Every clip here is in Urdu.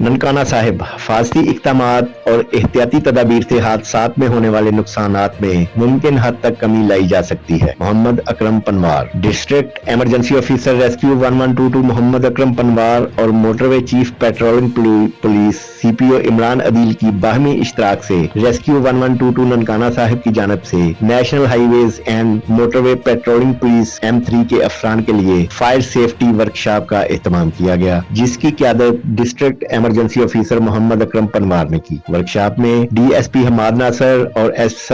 ننکانہ صاحب حفاظتی اقدامات اور احتیاطی تدابیر سے حادثات میں ہونے والے نقصانات میں ممکن حد تک کمی لائی جا سکتی ہے۔ Muhammad Akram Panwar, district emergency officer rescue 1122 Muhammad Akram Panwar اور motorway chief patrolling police C P O Imran Adeel کی باہمی اشتراک سے ریسکیو 1122 ننکانہ صاحب کی جانب سے national highways and motorway patrolling police M3 کے افسران کے لیے فائر سیفٹی ورکشاپ کا اہتمام کیا گیا، جس کی قیادت ڈسٹرکٹ ایمرجنسی آفیسر محمد اکرم پنوار نے کی۔ ورکشاپ میں ڈی ایس پی حماد ناصر اور ایس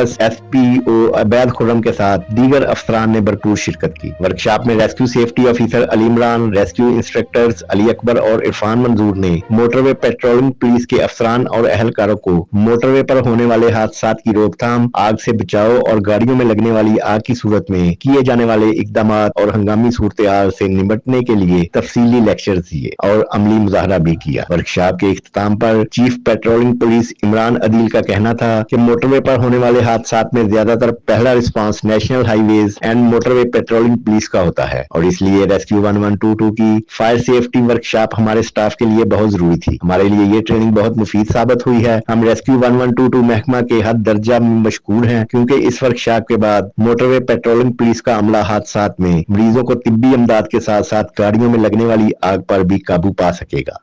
پی او عبید خرم کے ساتھ دیگر افسران نے بھرپور شرکت کی۔ ورکشاپ میں rescue safety officer Ali Imran, rescue instructors علی اکبر اور عرفان منظور نے موٹر وے پیٹرولنگ پولیس کے افسران اور اہلکاروں کو موٹر وے پر ہونے والے حادثات کی روک تھام، آگ سے بچاؤ اور گاڑیوں میں لگنے والی آگ کی صورت میں کیے جانے والے اقدامات اور ہنگامی صورتحال سے نمٹنے کے لیے تفصیلی لیکچر دیے اور عملی مظاہرہ بھی کیا۔ ورکشاپ کے اختتام پر چیف پیٹرولنگ پولیس عمران عدیل کا کہنا تھا کہ موٹر وے پر ہونے والے حادثات میں زیادہ تر پہلا response national highways and motorway patrolling police کا ہوتا ہے اور اس لیے ریسکیو 1122 کی فائر سیفٹی ورکشاپ ہمارے سٹاف کے لیے بہت ضروری تھی۔ ہمارے لیے یہ ٹریننگ بہت مفید ثابت ہوئی ہے۔ ہم ریسکیو 1122 محکمہ کے حد درجہ مشکور ہیں کیونکہ اس ورکشاپ کے بعد موٹر وے پیٹرولنگ پولیس کا عملہ حادثات میں مریضوں کو طبی امداد کے ساتھ ساتھ گاڑیوں میں لگنے والی آگ پر بھی قابو پا سکے گا۔